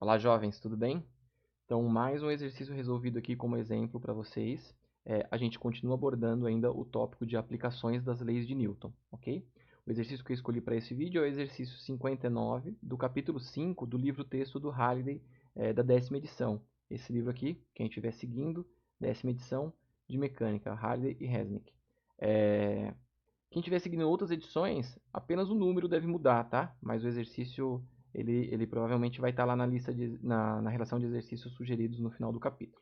Olá, jovens, tudo bem? Então, mais um exercício resolvido aqui como exemplo para vocês. A gente continua abordando ainda o tópico de aplicações das leis de Newton, ok? O exercício que eu escolhi para esse vídeo é o exercício 59 do capítulo 5 do livro-texto do Halliday, da 10ª edição. Esse livro aqui, quem estiver seguindo, 10ª edição de mecânica, Halliday e Resnick. Quem estiver seguindo outras edições, apenas o número deve mudar, tá? Mas o exercício, ele provavelmente vai estar lá na relação de exercícios sugeridos no final do capítulo.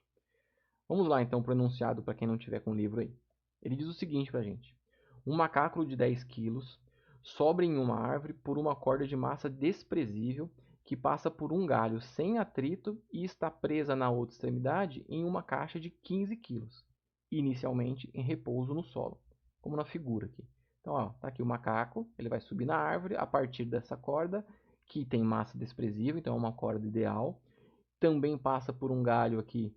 Vamos lá, então, para o enunciado, para quem não tiver com o livro aí. Ele diz o seguinte para a gente. Um macaco de 10 quilos sobra em uma árvore por uma corda de massa desprezível que passa por um galho sem atrito e está presa na outra extremidade em uma caixa de 15 quilos, inicialmente em repouso no solo, como na figura aqui. Então, ó, tá aqui o macaco, ele vai subir na árvore a partir dessa corda, que tem massa desprezível, então é uma corda ideal. Também passa por um galho aqui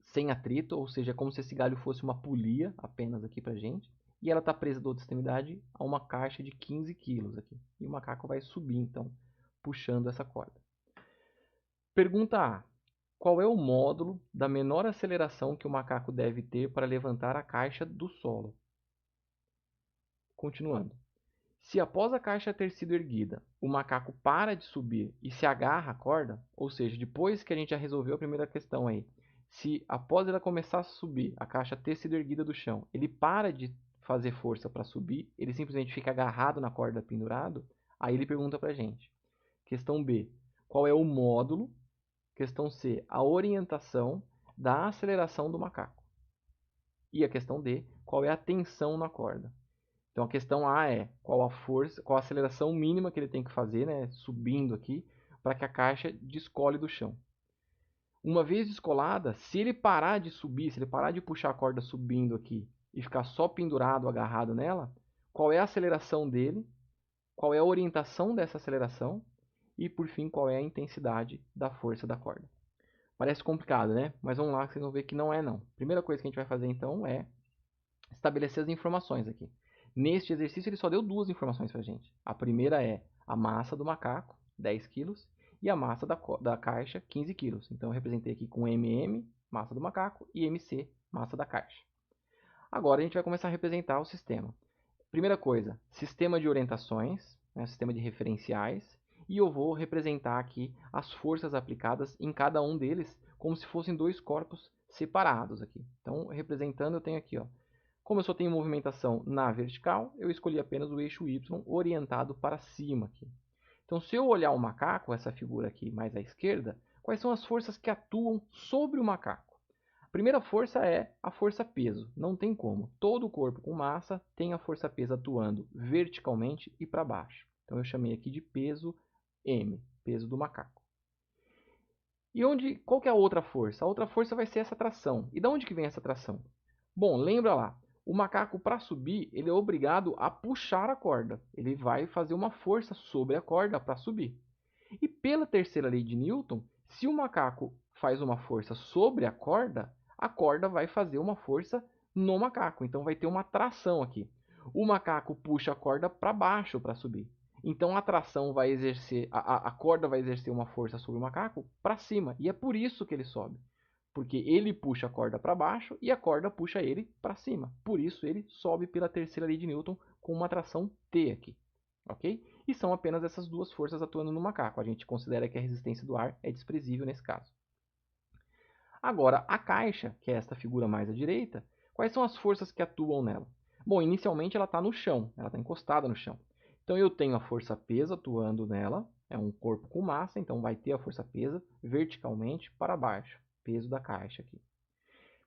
sem atrito, ou seja, é como se esse galho fosse uma polia apenas aqui pra gente. E ela está presa da outra extremidade a uma caixa de 15 quilos aqui. E o macaco vai subir, então, puxando essa corda. Pergunta A. Qual é o módulo da menor aceleração que o macaco deve ter para levantar a caixa do solo? Continuando. Se após a caixa ter sido erguida, o macaco para de subir e se agarra à corda, ou seja, depois que a gente já resolveu a primeira questão aí, se após ela começar a subir, a caixa ter sido erguida do chão, ele para de fazer força para subir, ele simplesmente fica agarrado na corda pendurado, aí ele pergunta para a gente. Questão B, qual é o módulo? Questão C, a orientação da aceleração do macaco. E a questão D, qual é a tensão na corda? Então a questão A é qual a força, qual a aceleração mínima que ele tem que fazer, né, subindo aqui, para que a caixa descole do chão. Uma vez descolada, se ele parar de subir, se ele parar de puxar a corda subindo aqui e ficar só pendurado, agarrado nela, qual é a aceleração dele, qual é a orientação dessa aceleração e, por fim, qual é a intensidade da força da corda. Parece complicado, né? Mas vamos lá que vocês vão ver que não é não. Primeira coisa que a gente vai fazer então é estabelecer as informações aqui. Neste exercício ele só deu duas informações para a gente. A primeira é a massa do macaco, 10 quilos, e a massa da caixa, 15 quilos. Então eu representei aqui com MM, massa do macaco, e MC, massa da caixa. Agora a gente vai começar a representar o sistema. Primeira coisa, sistema de orientações, né, sistema de referenciais, e eu vou representar aqui as forças aplicadas em cada um deles, como se fossem dois corpos separados aqui. Então, representando, eu tenho aqui, ó, como eu só tenho movimentação na vertical, eu escolhi apenas o eixo Y orientado para cima aqui. Então, se eu olhar o macaco, essa figura aqui mais à esquerda, quais são as forças que atuam sobre o macaco? A primeira força é a força-peso. Não tem como. Todo corpo com massa tem a força-peso atuando verticalmente e para baixo. Então, eu chamei aqui de peso M, peso do macaco. E qual que é a outra força? A outra força vai ser essa tração. E de onde que vem essa tração? Bom, lembra lá, o macaco para subir, ele é obrigado a puxar a corda. Ele vai fazer uma força sobre a corda para subir. E pela terceira lei de Newton, se o macaco faz uma força sobre a corda vai fazer uma força no macaco. Então vai ter uma tração aqui. O macaco puxa a corda para baixo para subir. Então a tração vai exercer, a corda vai exercer uma força sobre o macaco para cima. E é por isso que ele sobe. Porque ele puxa a corda para baixo e a corda puxa ele para cima. Por isso ele sobe pela terceira lei de Newton com uma tração T aqui. Ok? E são apenas essas duas forças atuando no macaco. A gente considera que a resistência do ar é desprezível nesse caso. Agora, a caixa, que é esta figura mais à direita, quais são as forças que atuam nela? Bom, inicialmente ela está no chão, ela está encostada no chão. Então eu tenho a força-peso atuando nela, é um corpo com massa, então vai ter a força-peso verticalmente para baixo, peso da caixa aqui.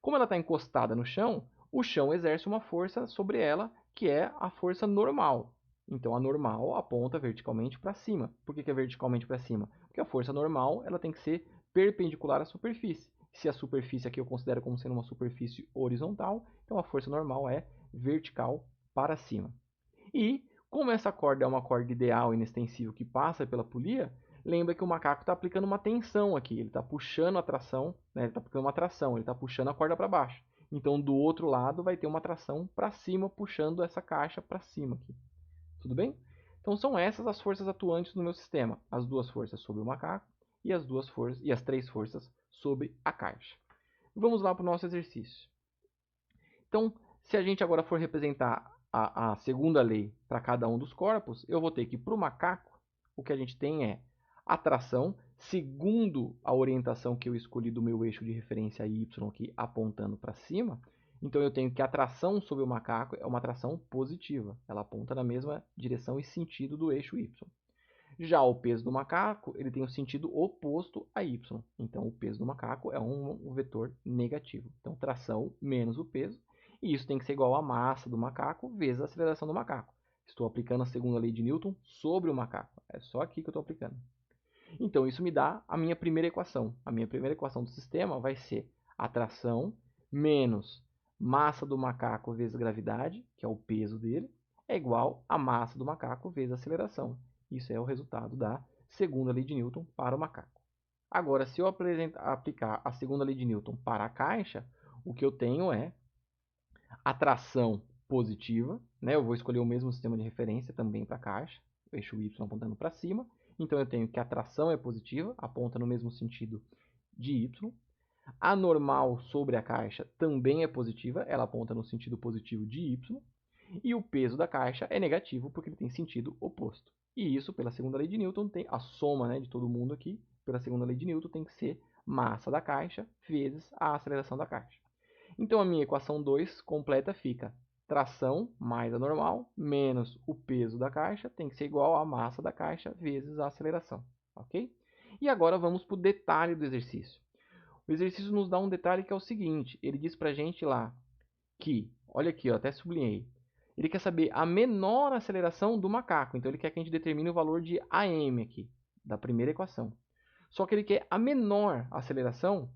Como ela está encostada no chão, o chão exerce uma força sobre ela, que é a força normal. Então a normal aponta verticalmente para cima. Por que é verticalmente para cima? Porque a força normal ela tem que ser perpendicular à superfície. Se a superfície aqui eu considero como sendo uma superfície horizontal, então a força normal é vertical para cima. E como essa corda é uma corda ideal e inextensível que passa pela polia, lembra que o macaco está aplicando uma tensão aqui. Ele está puxando a tração, né? Ele está aplicando uma tração, ele está puxando a corda para baixo. Então, do outro lado, vai ter uma tração para cima, puxando essa caixa para cima aqui. Tudo bem? Então, são essas as forças atuantes no meu sistema. As duas forças sobre o macaco e as 3 forças sobre a caixa. Vamos lá para o nosso exercício. Então, se a gente agora for representar a segunda lei para cada um dos corpos, eu vou ter que, para o macaco, o que a gente tem é a tração, segundo a orientação que eu escolhi do meu eixo de referência y aqui apontando para cima. Então, eu tenho que a tração sobre o macaco é uma tração positiva. Ela aponta na mesma direção e sentido do eixo y. Já o peso do macaco, ele tem o sentido oposto a y. Então, o peso do macaco é um vetor negativo. Então, tração menos o peso. E isso tem que ser igual à massa do macaco vezes a aceleração do macaco. Estou aplicando a segunda lei de Newton sobre o macaco. É só aqui que eu estou aplicando. Então, isso me dá a minha primeira equação. A minha primeira equação do sistema vai ser a tração menos massa do macaco vezes gravidade, que é o peso dele, é igual a massa do macaco vezes a aceleração. Isso é o resultado da segunda lei de Newton para o macaco. Agora, se eu aplicar a segunda lei de Newton para a caixa, o que eu tenho é a tração positiva, né? Eu vou escolher o mesmo sistema de referência também para a caixa, o eixo y apontando para cima. Então, eu tenho que a tração é positiva, aponta no mesmo sentido de y. A normal sobre a caixa também é positiva, ela aponta no sentido positivo de y. E o peso da caixa é negativo, porque ele tem sentido oposto. E isso, pela segunda lei de Newton, tem a soma, né, de todo mundo aqui, pela segunda lei de Newton, tem que ser massa da caixa vezes a aceleração da caixa. Então, a minha equação 2 completa fica tração mais a normal menos o peso da caixa tem que ser igual à massa da caixa vezes a aceleração. Ok? E agora vamos para o detalhe do exercício. O exercício nos dá um detalhe que é o seguinte, ele diz para a gente lá que, olha aqui, ó, até sublinhei, ele quer saber a menor aceleração do macaco. Então, ele quer que a gente determine o valor de AM aqui, da primeira equação. Só que ele quer a menor aceleração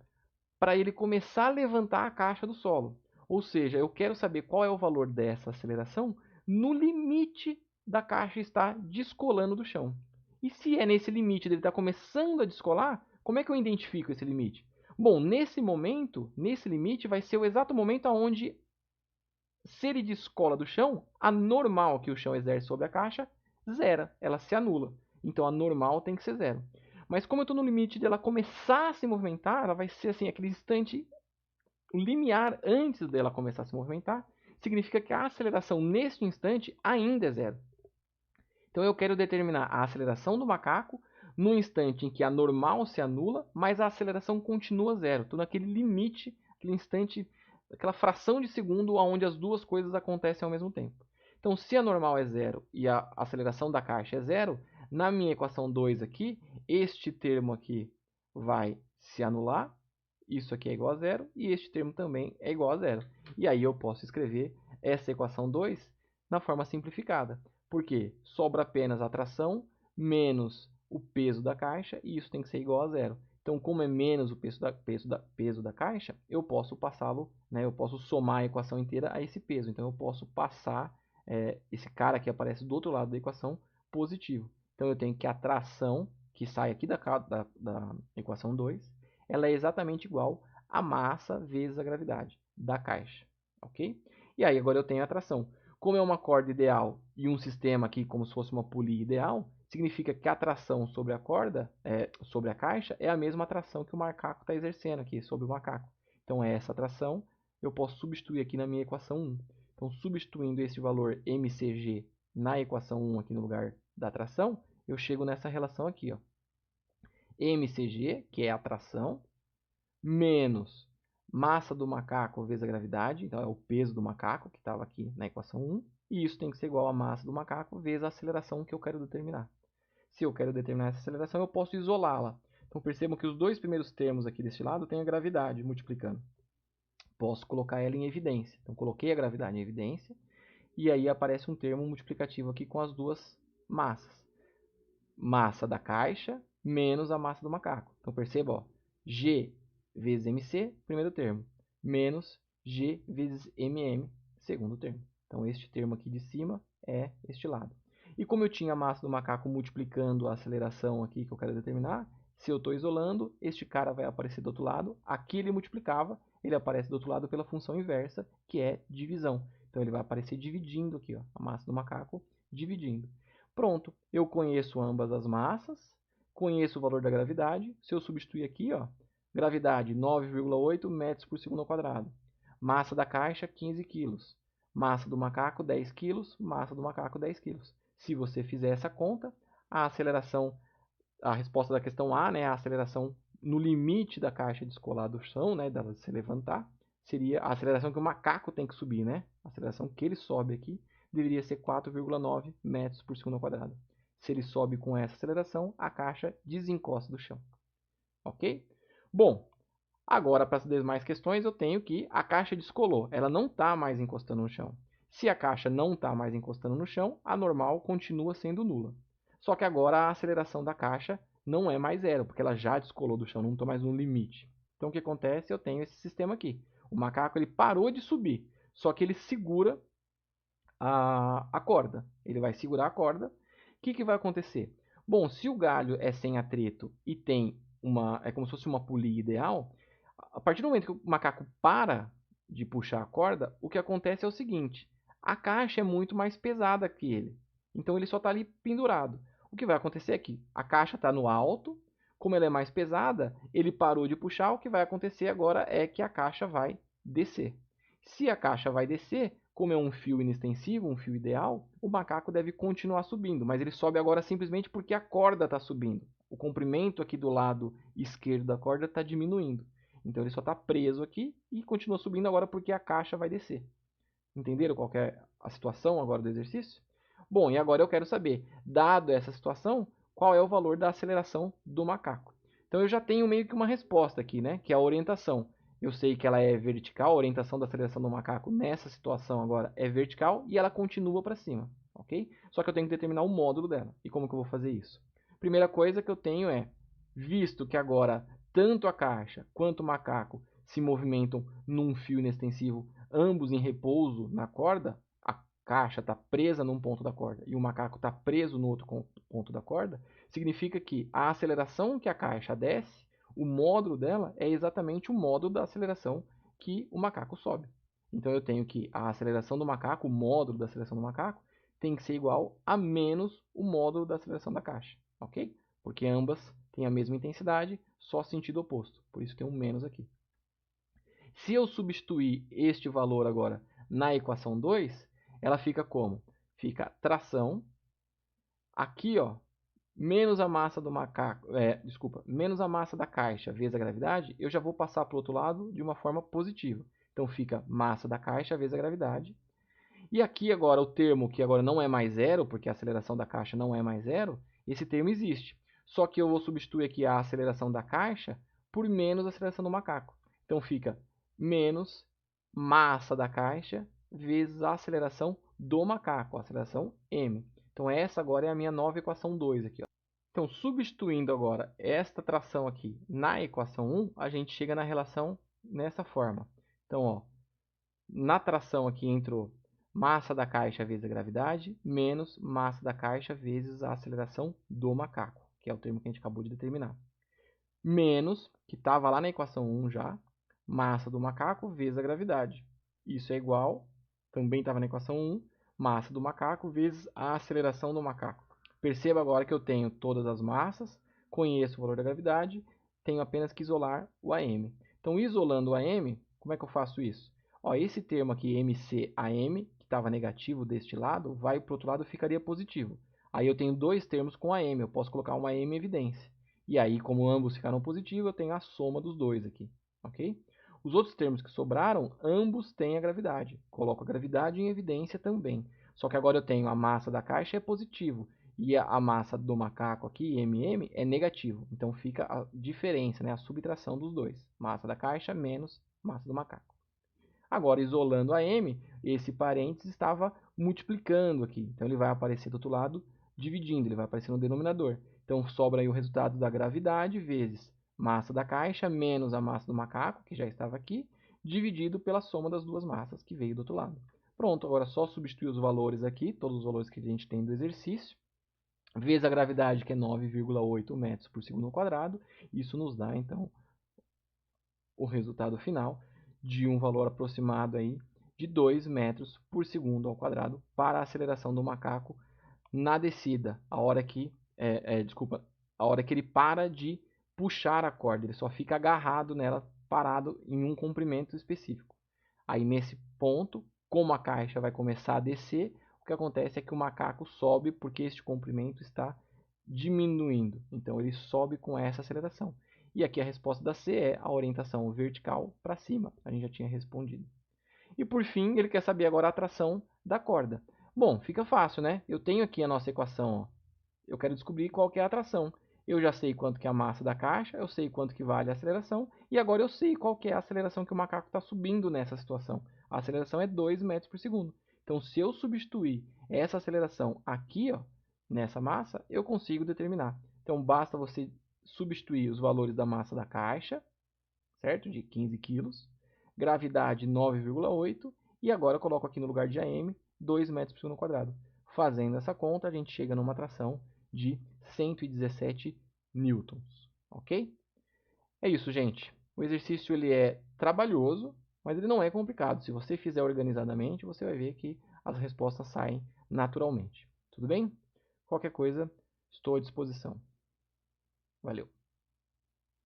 para ele começar a levantar a caixa do solo. Ou seja, eu quero saber qual é o valor dessa aceleração no limite da caixa estar descolando do chão. E se é nesse limite dele estar começando a descolar, como é que eu identifico esse limite? Bom, nesse momento, nesse limite, vai ser o exato momento onde, se ele descola do chão, a normal que o chão exerce sobre a caixa zera, ela se anula. Então a normal tem que ser zero. Mas como eu estou no limite dela começar a se movimentar, ela vai ser assim, aquele instante limiar antes dela começar a se movimentar, significa que a aceleração neste instante ainda é zero. Então eu quero determinar a aceleração do macaco no instante em que a normal se anula, mas a aceleração continua zero. Estou naquele limite, aquele instante, aquela fração de segundo onde as duas coisas acontecem ao mesmo tempo. Então, se a normal é zero e a aceleração da caixa é zero, na minha equação 2 aqui, este termo aqui vai se anular, isso aqui é igual a zero, e este termo também é igual a zero. E aí eu posso escrever essa equação 2 na forma simplificada, porque sobra apenas a tração menos o peso da caixa, e isso tem que ser igual a zero. Então, como é menos o peso da caixa, eu posso passá-lo, né, eu posso somar a equação inteira a esse peso. Então, eu posso passar esse cara que aparece do outro lado da equação positivo. Então, eu tenho que a tração, que sai aqui da equação 2, ela é exatamente igual à massa vezes a gravidade da caixa. Ok? E aí, agora eu tenho a tração. Como é uma corda ideal e um sistema aqui como se fosse uma polia ideal, significa que a tração sobre a corda, sobre a caixa, é a mesma tração que o macaco está exercendo aqui sobre o macaco. Então, essa tração eu posso substituir aqui na minha equação 1. Então, substituindo esse valor mcg na equação 1 aqui no lugar da tração, eu chego nessa relação aqui, ó. mcg, que é a tração, menos massa do macaco vezes a gravidade, então é o peso do macaco que estava aqui na equação 1, e isso tem que ser igual a massa do macaco vezes a aceleração que eu quero determinar. Se eu quero determinar essa aceleração, eu posso isolá-la. Então percebam que os dois primeiros termos aqui deste lado têm a gravidade multiplicando. Posso colocar ela em evidência. Então coloquei a gravidade em evidência, e aí aparece um termo multiplicativo aqui com as duas massas. Massa da caixa menos a massa do macaco. Então perceba, ó, G vezes mc, primeiro termo, menos G vezes mm, segundo termo. Então este termo aqui de cima é este lado. E como eu tinha a massa do macaco multiplicando a aceleração aqui que eu quero determinar, se eu estou isolando, este cara vai aparecer do outro lado. Aqui ele multiplicava, ele aparece do outro lado pela função inversa, que é divisão. Então ele vai aparecer dividindo aqui, ó, a massa do macaco dividindo. Pronto, eu conheço ambas as massas, conheço o valor da gravidade. Se eu substituir aqui, ó, gravidade 9,8 metros por segundo ao quadrado. Massa da caixa, 15 quilos. Massa do macaco, 10 quilos. Massa do macaco, 10 quilos. Se você fizer essa conta, a aceleração, a resposta da questão A, né, a aceleração no limite da caixa descolar do chão, né, dela se levantar, seria a aceleração que o macaco tem que subir, né? A aceleração que ele sobe aqui deveria ser 4,9 metros por segundo ao quadrado. Se ele sobe com essa aceleração, a caixa desencosta do chão. Ok? Bom, agora para as demais questões eu tenho que a caixa descolou. Ela não está mais encostando no chão. Se a caixa não está mais encostando no chão, a normal continua sendo nula. Só que agora a aceleração da caixa não é mais zero, porque ela já descolou do chão, não estou mais no limite. Então o que acontece? Eu tenho esse sistema aqui. O macaco ele parou de subir, só que ele segura a corda. Ele vai segurar a corda. O que vai acontecer? Bom, se o galho é sem atrito e tem é como se fosse uma polia ideal, a partir do momento que o macaco para de puxar a corda, o que acontece é o seguinte: a caixa é muito mais pesada que ele. Então ele só está ali pendurado. O que vai acontecer é que a caixa está no alto, como ela é mais pesada, ele parou de puxar, o que vai acontecer agora é que a caixa vai descer. Se a caixa vai descer, como é um fio inextensível, um fio ideal, o macaco deve continuar subindo, mas ele sobe agora simplesmente porque a corda está subindo. O comprimento aqui do lado esquerdo da corda está diminuindo. Então ele só está preso aqui e continua subindo agora porque a caixa vai descer. Entenderam qual é a situação agora do exercício? Bom, e agora eu quero saber, dado essa situação, qual é o valor da aceleração do macaco. Então eu já tenho meio que uma resposta aqui, né? Que é a orientação. Eu sei que ela é vertical, a orientação da aceleração do macaco nessa situação agora é vertical e ela continua para cima, ok? Só que eu tenho que determinar o módulo dela. E como que eu vou fazer isso? Primeira coisa que eu tenho é, visto que agora tanto a caixa quanto o macaco se movimentam num fio inextensível, ambos em repouso na corda, a caixa está presa num ponto da corda e o macaco está preso no outro ponto da corda, significa que a aceleração que a caixa desce, o módulo dela é exatamente o módulo da aceleração que o macaco sobe. Então eu tenho que a aceleração do macaco, o módulo da aceleração do macaco, tem que ser igual a menos o módulo da aceleração da caixa, ok? Porque ambas têm a mesma intensidade, só sentido oposto. Por isso tem um menos aqui. Se eu substituir este valor agora na equação 2, ela fica como? Fica tração, aqui ó, menos a massa do macaco, menos a massa da caixa vezes a gravidade, eu já vou passar para o outro lado de uma forma positiva. Então fica massa da caixa vezes a gravidade. E aqui agora o termo que agora não é mais zero, porque a aceleração da caixa não é mais zero, esse termo existe. Só que eu vou substituir aqui a aceleração da caixa por menos a aceleração do macaco. Então fica menos massa da caixa vezes a aceleração do macaco, a aceleração m. Então essa agora é a minha nova equação 2 aqui, ó. Então substituindo agora esta tração aqui na equação 1, a gente chega na relação nessa forma. Então, ó, na tração aqui entrou massa da caixa vezes a gravidade, menos massa da caixa vezes a aceleração do macaco, que é o termo que a gente acabou de determinar. Menos, que estava lá na equação 1 já, massa do macaco vezes a gravidade. Isso é igual, também estava na equação 1, massa do macaco vezes a aceleração do macaco. Perceba agora que eu tenho todas as massas, conheço o valor da gravidade, tenho apenas que isolar o AM. Então, isolando o AM, como é que eu faço isso? Ó, esse termo aqui, MCAM, que estava negativo deste lado, vai para o outro lado e ficaria positivo. Aí eu tenho dois termos com AM, eu posso colocar uma AM em evidência. E aí, como ambos ficaram positivos, eu tenho a soma dos dois aqui, ok? Os outros termos que sobraram, ambos têm a gravidade. Coloco a gravidade em evidência também. Só que agora eu tenho a massa da caixa é positivo e a massa do macaco aqui, MM, é negativo. Então fica a diferença, né? A subtração dos dois. Massa da caixa menos massa do macaco. Agora, isolando a M, esse parênteses estava multiplicando aqui. Então, ele vai aparecer do outro lado dividindo, ele vai aparecer no denominador. Então, sobra aí o resultado da gravidade vezes massa da caixa menos a massa do macaco, que já estava aqui, dividido pela soma das duas massas que veio do outro lado. Pronto, agora é só substituir os valores aqui, todos os valores que a gente tem do exercício, vezes a gravidade, que é 9,8 metros por segundo ao quadrado. Isso nos dá, então, o resultado final de um valor aproximado aí de 2 metros por segundo ao quadrado para a aceleração do macaco na descida, a hora que, desculpa, a hora que ele para de puxar a corda, ele só fica agarrado nela, parado em um comprimento específico. Aí nesse ponto, como a caixa vai começar a descer, o que acontece é que o macaco sobe porque este comprimento está diminuindo. Então ele sobe com essa aceleração. E aqui a resposta da C é a orientação vertical para cima. A gente já tinha respondido. E por fim, ele quer saber agora a tração da corda. Bom, fica fácil, né? Eu tenho aqui a nossa equação, ó. Eu quero descobrir qual que é a tração. Eu já sei quanto que é a massa da caixa, eu sei quanto que vale a aceleração, e agora eu sei qual que é a aceleração que o macaco está subindo nessa situação. A aceleração é 2 metros por segundo. Então, se eu substituir essa aceleração aqui, ó, nessa massa, eu consigo determinar. Então, basta você substituir os valores da massa da caixa, certo? De 15 quilos, gravidade 9,8, e agora eu coloco aqui no lugar de AM 2 metros por segundo quadrado. Fazendo essa conta, a gente chega numa tração de 117 newtons, ok? É isso, gente. O exercício ele é trabalhoso, mas ele não é complicado. Se você fizer organizadamente, você vai ver que as respostas saem naturalmente. Tudo bem? Qualquer coisa, estou à disposição. Valeu!